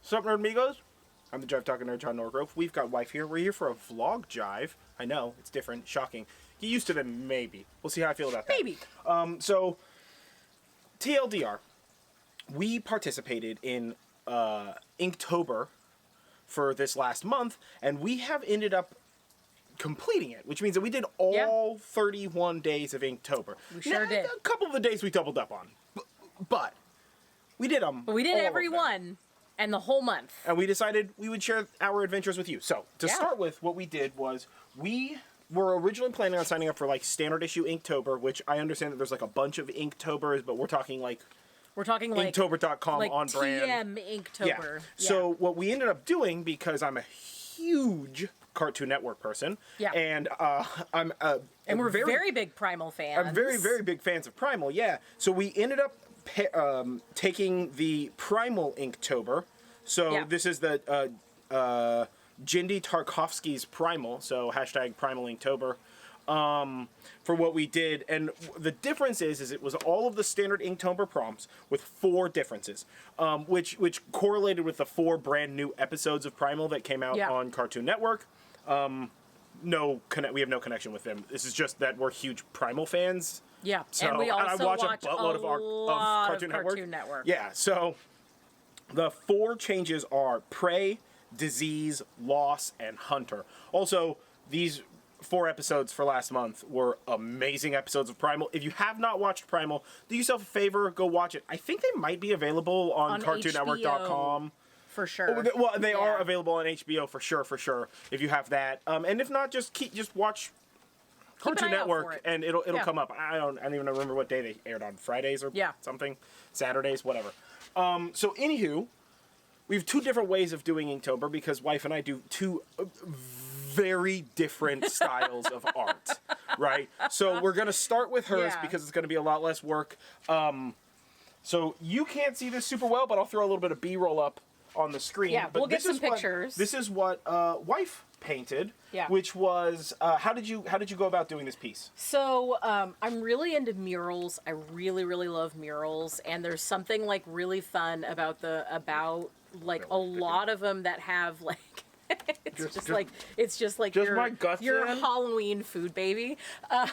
Sup, Nerdmigos? I'm the Jive talking nerd, John Norgrove. We've got Wife here. We're here for a vlog Jive. I know, it's different, shocking. Get used to them, maybe. We'll see how I feel about that. Maybe. So, TLDR. We participated in Inktober for this last month, and we have ended up completing it, which means that we did all 31 days of Inktober. We sure did. A couple of the days we doubled up on, but we did them. But we did every one and the whole month. And we decided we would share our adventures with you. So, to start with, what we did was we were originally planning on signing up for like standard issue Inktober, which I understand that there's like a bunch of Inktobers, but we're talking like Inktober.com like on brand. TM Inktober. Yeah. So what we ended up doing, because I'm a huge Cartoon Network person, and and we're very big Primal fans. I'm very, very big fans of Primal, yeah. So we ended up taking the Primal Inktober. So this is the Genndy Tartakovsky's Primal, so hashtag Primal Inktober. For what we did, and the difference is it was all of the standard Inktober prompts with 4 differences, which correlated with the 4 brand new episodes of Primal that came out on Cartoon Network. We have no connection with them. This is just that we're huge Primal fans. Yeah, so, and we also I watch a buttload of Cartoon Network. Yeah, so the 4 changes are Prey, Disease, Loss, and Hunter. Also, these 4 episodes for last month were amazing episodes of Primal. If you have not watched Primal, do yourself a favor, go watch it. I think they might be available on CartoonNetwork.com. For sure. Well, they are available on HBO for sure. If you have that, and if not, just watch Cartoon Network, and it'll come up. I don't even remember what day they aired on. Fridays or something, Saturdays, whatever. So anywho, we have 2 different ways of doing Inktober because Wife and I do 2 very different styles of art, right? So we're gonna start with hers because it's gonna be a lot less work. So you can't see this super well, but I'll throw a little bit of B-roll up on the screen. Yeah, but we'll get some pictures. This is what Wife painted, which was how did you go about doing this piece? So I'm really into murals. I really love murals, and there's something like really fun about like a lot of them that have like it's just like your Halloween food baby. So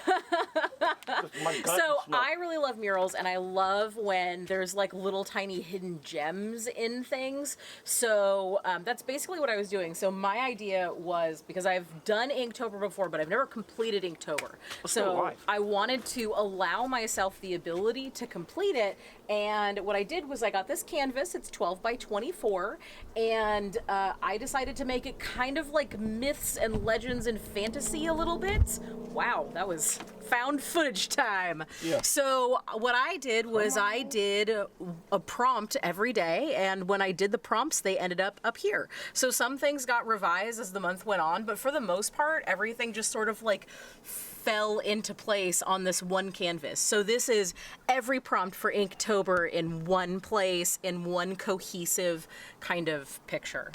I really love murals, and I love when there's like little tiny hidden gems in things. So that's basically what I was doing. So my idea was, because I've done Inktober before, but I've never completed Inktober. So I wanted to allow myself the ability to complete it. And what I did was I got this canvas. It's 12 by 24, and I decided to make it kind of like myths and legends and fantasy a little bit. Wow, that was found footage time. Yeah. So what I did was I did a prompt every day, and when I did the prompts, they ended up here. So some things got revised as the month went on, but for the most part, everything just sort of like fell into place on this one canvas. So this is every prompt for Inktober in one place, in one cohesive kind of picture.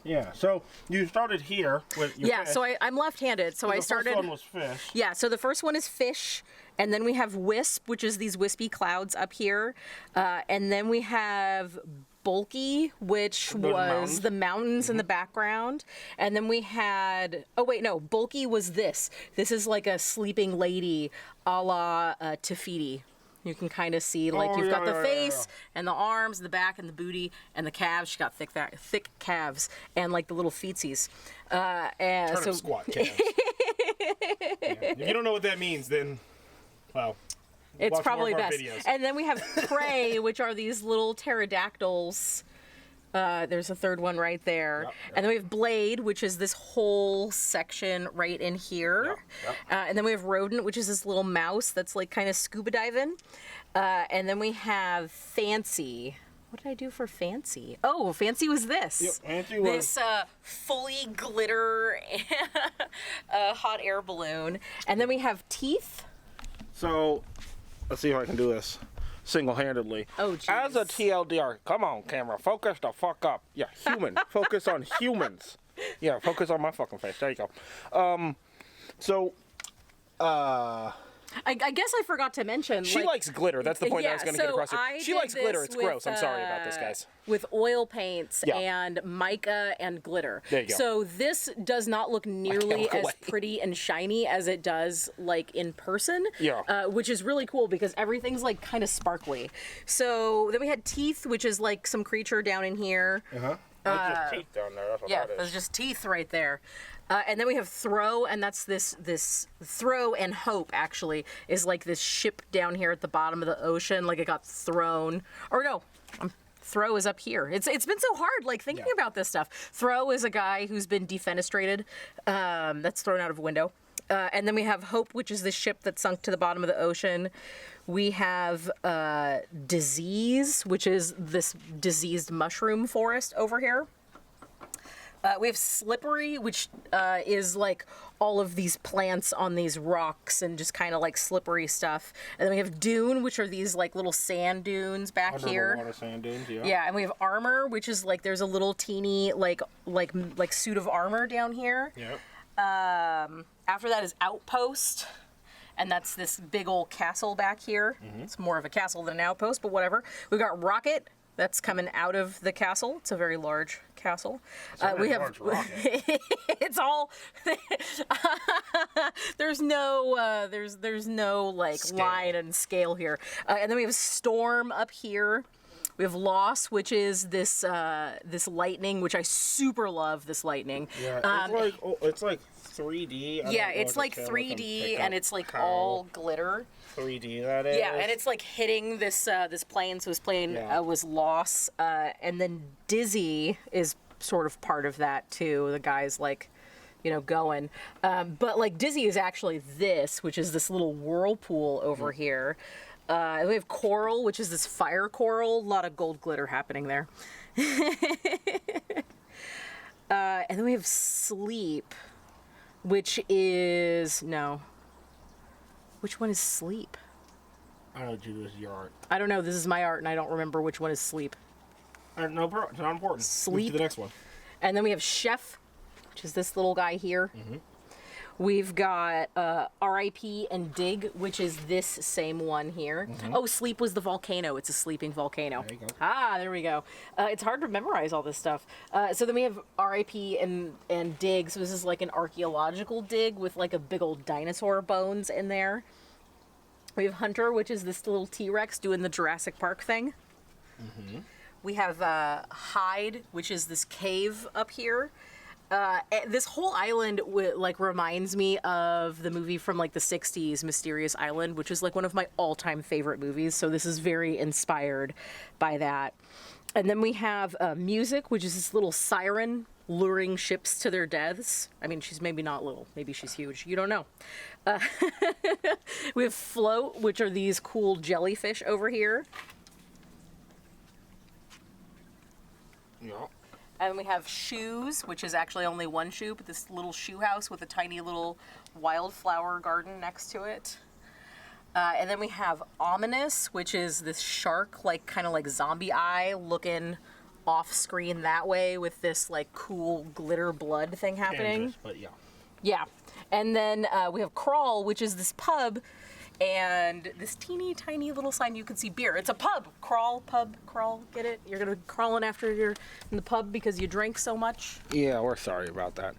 Yeah, so you started here with your fish. So I'm left-handed, so I started... The first one was fish. Yeah, so the first one is fish, and then we have wisp, which is these wispy clouds up here, and then we have bulky, which was the mountains in the background, and then we had... Oh, wait, no, bulky was this. This is like a sleeping lady a la Tafiti. You can kind of see, like, you've got the face and the arms, the back and the booty and the calves. She got thick calves and like the little feetsies. And so squat calves. If you don't know what that means, then well, it's probably best. Videos. And then we have prey, which are these little pterodactyls. There's a third one right there. Yep. And then we have blade, which is this whole section right in here. Yep. And then we have rodent, which is this little mouse that's like kind of scuba diving. And then we have fancy. What did I do for fancy? Oh, fancy was this. Yep, fancy was this fully glitter hot air balloon. And then we have teeth. So let's see if I can do this single-handedly. Oh, geez. As a TLDR, come on, camera, focus the fuck up. Yeah, human. Focus on humans. Yeah, focus on my fucking face. There you go. I guess I forgot to mention. She likes glitter. That's the point I was going to get across here. She likes glitter. It's with, gross. I'm sorry about this, guys. With oil paints and mica and glitter. There you go. So this does not look nearly as pretty and shiny as it does like in person. Yeah. Which is really cool because everything's like kind of sparkly. So then we had teeth, which is like some creature down in here. That's just teeth down there. That's what that is. There's just teeth right there. And then we have Throw, and that's this Throw and Hope, actually, is like this ship down here at the bottom of the ocean, like it got thrown. Or no, Throw is up here. It's been so hard, like, thinking about this stuff. Throw is a guy who's been defenestrated, that's thrown out of a window. And then we have Hope, which is the ship that sunk to the bottom of the ocean. We have Disease, which is this diseased mushroom forest over here. We have Slippery, which is like all of these plants on these rocks and just kind of like slippery stuff. And then we have Dune, which are these like little sand dunes back here. Underwater sand dunes, yeah. Yeah, and we have Armor, which is like there's a little teeny like suit of armor down here. Yep. After that is Outpost. And that's this big old castle back here. It's more of a castle than an outpost, but whatever. We've got Rocket. That's coming out of the castle. It's a very large castle. We have. It's all. There's no. There's no like scale. Line and scale here. And then we have Storm up here. We have Loss, which is this this lightning, which I super love. This lightning. Yeah, it's like 3D. It's like 3D, and it's like all glitter. 3D that is. Yeah, and it's like hitting this this plane. So this plane was Loss, and then Dizzy is sort of part of that too. The guy's like, going. But like Dizzy is actually this, which is this little whirlpool over here. We have Coral, which is this fire coral. A lot of gold glitter happening there. And then we have Sleep, which is Which one is Sleep? I don't know, Jude, this is your art. I don't know. This is my art, and I don't remember which one is Sleep. No, it's not important. Sleep. Move to the next one. And then we have Chef, which is this little guy here. We've got R.I.P. and Dig, which is this same one here. Oh, Sleep was the volcano. It's a sleeping volcano. There you go. There we go. It's hard to memorize all this stuff. So then we have R.I.P. and Dig. So this is like an archaeological dig with like a big old dinosaur bones in there. We have Hunter, which is this little T-Rex doing the Jurassic Park thing. We have Hide, which is this cave up here. This whole island reminds me of the movie from like the 60s, Mysterious Island, which is like one of my all-time favorite movies. So this is very inspired by that. And then we have Music, which is this little siren luring ships to their deaths. I mean, she's maybe not little. Maybe she's huge. You don't know. We have Float, which are these cool jellyfish over here. Yeah. And we have Shoes, which is actually only one shoe, but this little shoe house with a tiny little wildflower garden next to it. And then we have Ominous, which is this shark, like kind of like zombie eye looking off screen that way with this like cool glitter blood thing happening. Dangerous, but yeah. Yeah. And then we have Crawl, which is this pub, and this teeny tiny little sign you can see beer. It's a pub. Crawl, pub, crawl. Get it? You're going to be crawling after you're in the pub because you drink so much? Yeah, we're sorry about that.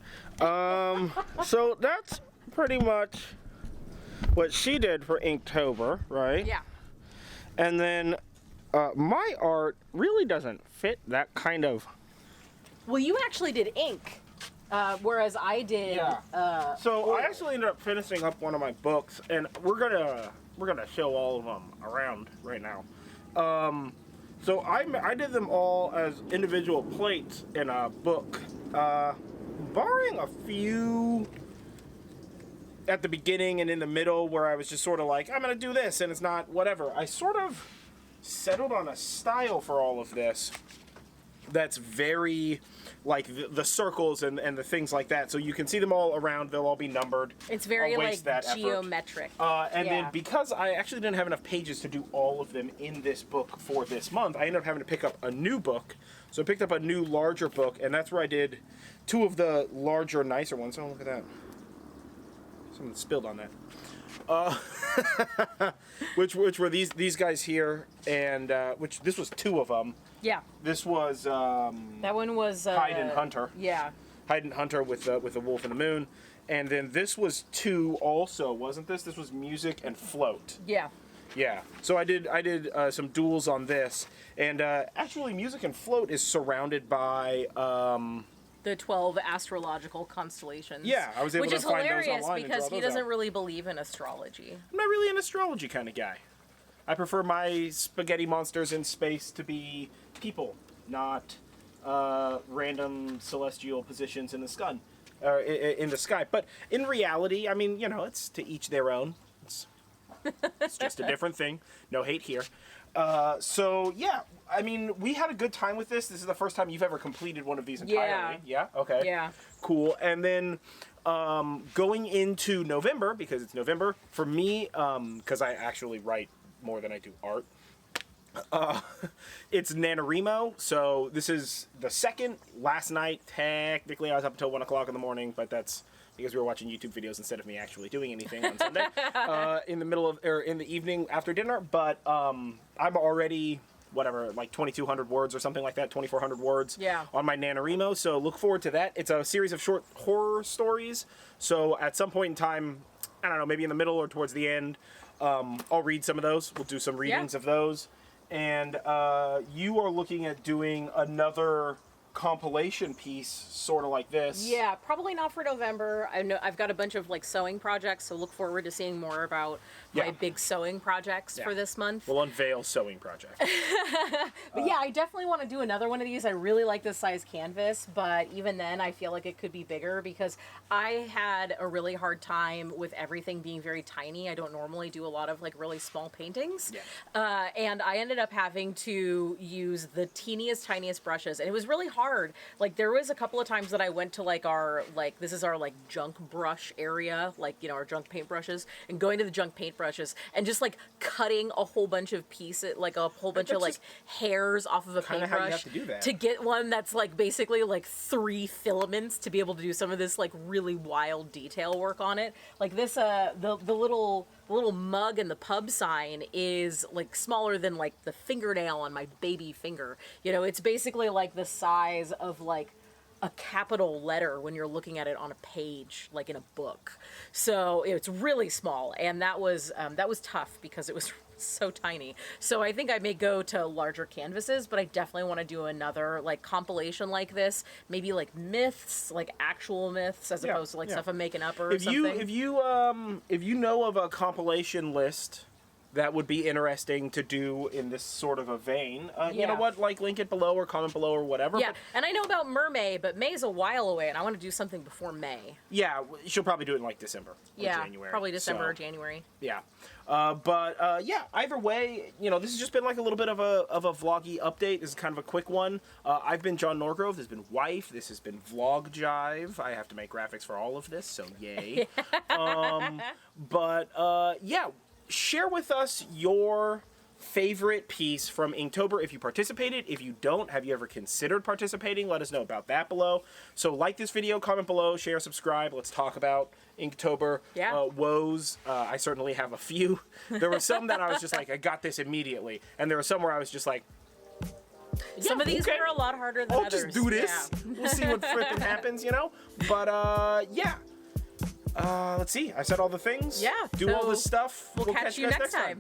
So that's pretty much what she did for Inktober, right? Yeah. And then my art really doesn't fit that kind of... Well, you actually did ink. Whereas I did. Yeah. So I actually ended up finishing up one of my books, and we're gonna show all of them around right now. So I did them all as individual plates in a book, barring a few at the beginning and in the middle where I was just sort of like, I'm gonna do this, and it's not whatever. I sort of settled on a style for all of this that's very like the circles and the things like that, so you can see them all around. They'll all be numbered. It's very like geometric. And then because I actually didn't have enough pages to do all of them in this book for this month, I ended up having to pick up a new book. So I picked up a new larger book, and that's where I did two of the larger, nicer ones. Oh, look at that. Something spilled on that. Which were these guys here, and which this was 2 of them. Yeah. This was That one was Hyde and Hunter. Yeah. Hyde and Hunter with the Wolf and the Moon, and then this was 2 also, wasn't this? This was Music and Float. Yeah. Yeah. So I did some duels on this, and actually Music and Float is surrounded by the 12 astrological constellations. Yeah, I was able to find those online. Which is hilarious because he doesn't out. really believe in astrology. I'm not really an astrology kind of guy. I prefer my spaghetti monsters in space to be people, not random celestial positions in the sky. In the sky. But in reality, I mean, it's to each their own. It's just a different thing. No hate here. So, yeah, I mean, we had a good time with this. This is the first time you've ever completed one of these entirely. Yeah? Okay. Yeah. Cool. And then going into November, because it's November, for me, because I actually write more than I do art, it's NaNoWriMo. So this is the second. Last night, technically, I was up until 1 o'clock in the morning, but that's because we were watching YouTube videos instead of me actually doing anything on Sunday in the middle of or in the evening after dinner. But I'm already like 2,200 words or something like that, 2,400 words on my NaNoWriMo. So look forward to that. It's a series of short horror stories. So at some point in time, I don't know, maybe in the middle or towards the end, I'll read some of those. We'll do some readings of those. And you are looking at doing another compilation piece sort of like this. Yeah, probably not for November. I know I've got a bunch of like sewing projects, so look forward to seeing more about my big sewing projects for this month. We'll unveil sewing projects. But yeah, I definitely want to do another one of these. I really like this size canvas, but even then I feel like it could be bigger because I had a really hard time with everything being very tiny. I don't normally do a lot of like really small paintings. And I ended up having to use the teeniest, tiniest brushes, and it was really hard. Like there was a couple of times that I went to like this is our like junk brush area, like our junk paintbrushes, and going to the junk paintbrushes and just like cutting a whole bunch of pieces, like a whole bunch of like hairs off of a paintbrush to get one that's like basically like 3 filaments to be able to do some of this like really wild detail work on it. Like this the little mug and the pub sign is like smaller than like the fingernail on my baby finger. It's basically like the size of like a capital letter when you're looking at it on a page, like in a book. So it's really small, and that was tough because it was so tiny. So I think I may go to larger canvases, but I definitely want to do another like compilation like this, maybe like myths, like actual myths, as opposed to like stuff I'm making up or something. If you know of a compilation list that would be interesting to do in this sort of a vein, you know what, like link it below or comment below or whatever. Yeah, and I know about Mermay, but May's a while away, and I want to do something before May. Yeah, she'll probably do it in like December or January. Probably December or January. Yeah. Yeah, either way, this has just been like a little bit of a vloggy update. This is kind of a quick one. I've been John Norgrove. This has been Wife. This has been Vlog Jive. I have to make graphics for all of this, so yay. Yeah, share with us your favorite piece from Inktober if you participated. If you don't, have you ever considered participating? Let us know about that below. So like this video, comment below, share, subscribe. Let's talk about Inktober woes. I certainly have a few. There were some that I was just like, I got this immediately. And there were some where I was just like, some of these were a lot harder than others. I'll just do this. Yeah. We'll see what frippin' happens, But, yeah. Let's see. I said all the things. Yeah. Do all this stuff. We'll catch you next time.